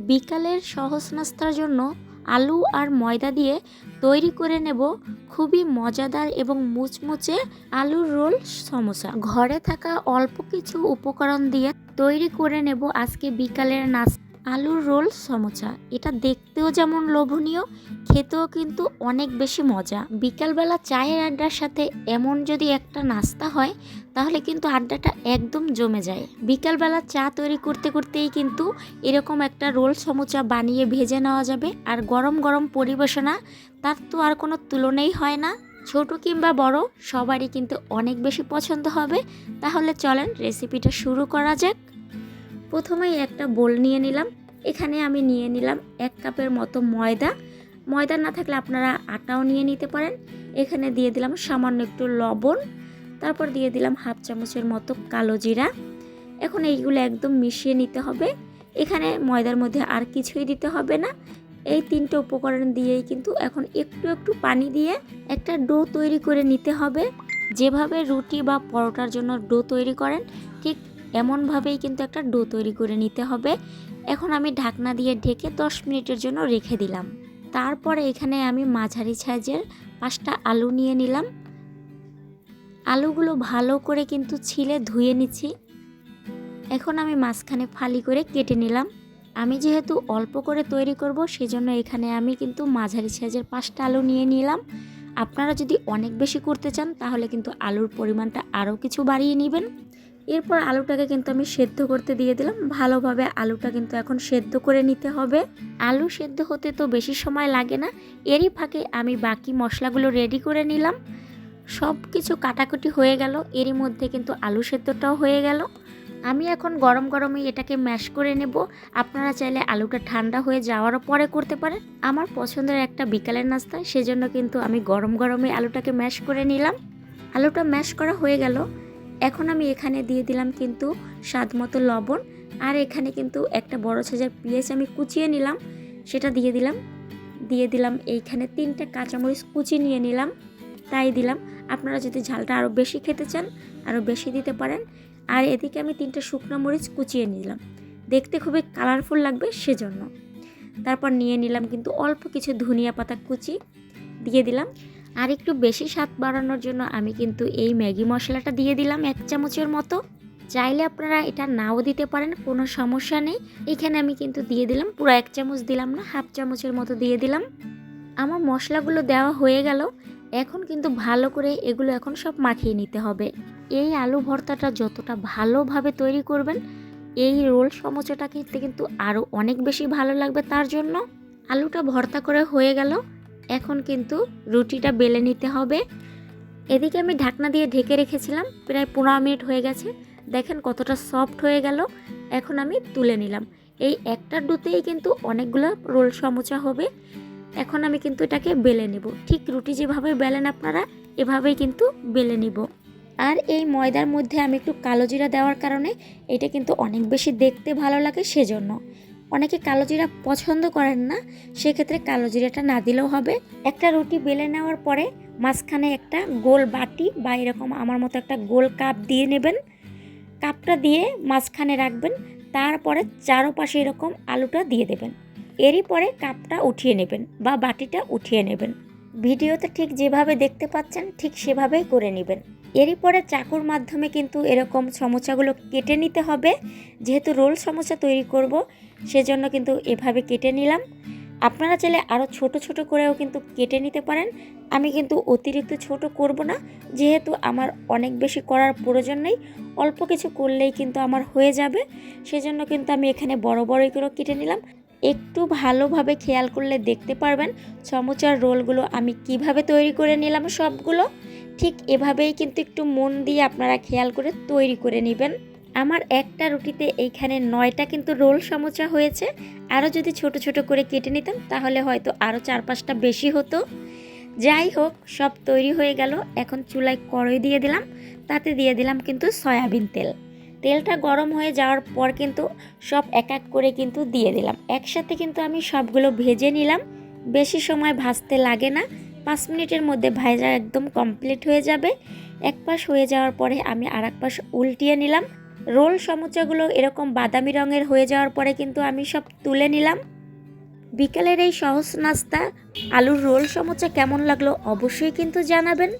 বিকালের সহজ নাস্তার জন্য আলু আর ময়দা দিয়ে তৈরি করে নেব খুবই মজাদার এবং মুচমুচে আলুর রোল সমোসা। ঘরে থাকা অল্প কিছু উপকরণ দিয়ে তৈরি করে নেব আজকে বিকালের নাস্তা আলুর রোল সমোসা। এটা দেখতেও যেমন লোভনীয়, খেতেও কিন্তু অনেক বেশি মজা। বিকালবেলা চায়ের আড্ডার সাথে এমন যদি একটা নাস্তা হয় তাহলে কিন্তু আড্ডাটা একদম জমে যায়। বিকালবেলা চা তৈরি করতে করতেই কিন্তু এরকম একটা রোল সমোসা বানিয়ে ভেজে নেওয়া যাবে, আর গরম গরম পরিবেশনা তার তো আর কোনো তুলনাই হয় না। ছোট কিংবা বড় সবারই কিন্তু অনেক বেশি পছন্দ হবে। তাহলে চলেন রেসিপিটা শুরু করা যাক। প্রথমেই একটা বোল নিয়ে নিলাম। এখানে আমি নিয়ে নিলাম 1 কাপের মতো ময়দা। ময়দা না থাকলে আপনারা আটাও নিয়ে নিতে পারেন। এখানে দিয়ে দিলাম সামান্য একটু লবণ, তারপর দিয়ে দিলাম হাফ চামচের মতো কালো জিরা। এখন এইগুলো একদম মিশিয়ে নিতে হবে। এখানে ময়দার মধ্যে আর কিছুই দিতে হবে না। এই 3টে উপকরণ দিয়েই কিন্তু এখন একটু একটু পানি দিয়ে একটা ডো তৈরি করে নিতে হবে। যেভাবে রুটি বা পরোটার জন্য ডো তৈরি করেন ঠিক এমনভাবেই কিন্তু একটা ডো তৈরি করে নিতে হবে। এখন আমি ঢাকনা দিয়ে ঢেকে 10 মিনিটের জন্য রেখে দিলাম। তারপরে এখানে আমি মাঝারি সাইজের 5টা আলু নিয়ে নিলাম। আলুগুলো ভালো করে কিন্তু ছিলে ধুয়ে নিচ্ছি। এখন আমি মাঝখানে ফালি করে কেটে নিলাম। আমি যেহেতু অল্প করে তৈরি করব সেজন্য এখানে আমি কিন্তু মাঝারি সাইজের 5টা আলু নিয়ে নিলাম। আপনারা যদি অনেক বেশি করতে চান তাহলে কিন্তু আলুর পরিমাণটা আরও কিছু বাড়িয়ে নেবেন। এরপর আলুটাকে কিন্তু আমি সেদ্ধ করতে দিয়ে দিলাম। ভালোভাবে আলুটা কিন্তু এখন সেদ্ধ করে নিতে হবে। আলু সেদ্ধ হতে তো বেশি সময় লাগে না। এরই ফাঁকে আমি বাকি মশলাগুলো রেডি করে নিলাম। সব কিছু কাটাকুটি হয়ে গেল, এরই মধ্যে কিন্তু আলু সেদ্ধটাও হয়ে গেল। আমি এখন গরম গরমই এটাকে ম্যাশ করে নেব। আপনারা চাইলে আলুটা ঠান্ডা হয়ে যাওয়ার পরে করতে পারেন। আমার পছন্দের একটা বিকালের নাস্তা, সেজন্য কিন্তু আমি গরম গরমই আলুটাকে ম্যাশ করে নিলাম। আলুটা ম্যাশ করা হয়ে গেল। এখন আমি এখানে দিয়ে দিলাম কিন্তু স্বাদ মতো লবণ, আর এখানে কিন্তু একটা বড় সাইজের পেঁয়াজ আমি কুচিয়ে নিলাম, সেটা দিয়ে দিলাম এইখানে 3টে কাঁচামরিচ কুচি নিয়ে নিলাম, তাই দিলাম। আপনারা যদি ঝালটা আরও বেশি খেতে চান আরও বেশি দিতে পারেন। আর এদিকে আমি 3টে শুকনো মরিচ কুচিয়ে নিলাম, দেখতে খুবই কালারফুল লাগবে সেজন্য। তারপর নিয়ে নিলাম কিন্তু অল্প কিছু ধনিয়া পাতা কুচি দিয়ে দিলাম। আর একটু বেশি স্বাদ বাড়ানোর জন্য আমি কিন্তু এই ম্যাগি মশলাটা দিয়ে দিলাম 1 চামচের মতো। চাইলে আপনারা এটা নাও দিতে পারেন, কোনো সমস্যা নেই। এখানে আমি কিন্তু দিয়ে দিলাম, পুরো 1 চামচ দিলাম না, হাফ চামচের মতো দিয়ে দিলাম। আমার মশলাগুলো দেওয়া হয়ে গেল। এখন কিন্তু ভালো করে এগুলো এখন সব মাখিয়ে নিতে হবে। এই আলু ভর্তাটা যতটা ভালোভাবে তৈরি করবেন এই রোল সমোসাটা খেতে কিন্তু আরও অনেক বেশি ভালো লাগবে। তার জন্য আলুটা ভর্তা করে হয়ে গেল। এখন কিন্তু রুটিটা বেলে নিতে হবে। এদিকে আমি ঢাকনা দিয়ে ঢেকে রেখেছিলাম, প্রায় 15 মিনিট হয়ে গেছে। দেখেন কতটা সফট হয়ে গেল। এখন আমি তুলে নিলাম। এই একটা ডোতেই কিন্তু অনেকগুলো রোল সমোসা হবে। এখন আমি কিন্তু এটাকে বেলে নেব। ঠিক রুটি যেভাবে বেলেন আপনারা এভাবেই কিন্তু বেলে নিব। আর এই ময়দার মধ্যে আমি একটু কালো জিরা দেওয়ার কারণে এটা কিন্তু অনেক বেশি দেখতে ভালো লাগে সেজন্য। অনেকে কালো জিরা পছন্দ করেন না, সেক্ষেত্রে কালো জিরাটা না দিলেও হবে। একটা রুটি বেলে নেওয়ার পরে মাঝখানে একটা গোল বাটি বা এরকম আমার মতো একটা গোল কাপ দিয়ে নেবেন। কাপটা দিয়ে মাঝখানে রাখবেন, তারপরে চারপাশে এরকম আলুটা দিয়ে দেবেন। এরই পরে কাপটা উঠিয়ে নেবেন বা বাটিটা উঠিয়ে নেবেন। ভিডিওতে ঠিক যেভাবে দেখতে পাচ্ছেন ঠিক সেভাবেই করে নেবেন। এরই পরে চাকুর মাধ্যমে কিন্তু এরকম সমোসাগুলো কেটে নিতে হবে। যেহেতু রোল সমোসা তৈরি করব সেজন্য কিন্তু এভাবে কেটে নিলাম। আপনারা চাইলে আরও ছোট ছোট করেও কিন্তু কেটে নিতে পারেন। আমি কিন্তু অতিরিক্ত ছোট করব না, যেহেতু আমার অনেক বেশি করার প্রয়োজন নেই, অল্প কিছু করলেই কিন্তু আমার হয়ে যাবে। সেজন্য কিন্তু আমি এখানে বড় বড়ই করে কেটে নিলাম। একটু ভালোভাবে খেয়াল করলে দেখতে পারবেন সমোসার রোলগুলো আমি কিভাবে তৈরি করে নিলাম সবগুলো। ঠিক এভাবেই কিন্তু একটু মন দিয়ে আপনারা খেয়াল করে তৈরি করে নেবেন। আমার একটা রুটিতে এইখানে 9টা কিন্তু রোল সমোসা হয়েছে। আরও যদি ছোট ছোট করে কেটে নিতাম তাহলে হয়তো আরও 4-5টা বেশি হতো। যাই হোক, সব তৈরি হয়ে গেল। এখন চুলায় কড়াই দিয়ে দিলাম, তাতে দিয়ে দিলাম কিন্তু সয়াবিন তেল। তেলটা গরম হয়ে যাওয়ার পর কিন্তু সব এক এক করে কিন্তু দিয়ে দিলাম। একসাথে কিন্তু আমি সবগুলো ভেজে নিলাম। বেশি সময় ভাজতে লাগে না, 5 মিনিটের মধ্যে ভাজা একদম কমপ্লিট হয়ে যাবে। এক পাশ হয়ে যাওয়ার পরে আমি আর এক পাশ উল্টিয়ে নিলাম। রোল সমুচাগুলো এরকম বাদামি রঙের হয়ে যাওয়ার পরে কিন্তু আমি সব তুলে নিলাম। বিকেলের এই সহজ নাস্তা আলুর রোল সমুচা কেমন লাগলো অবশ্যই কিন্তু জানাবেন।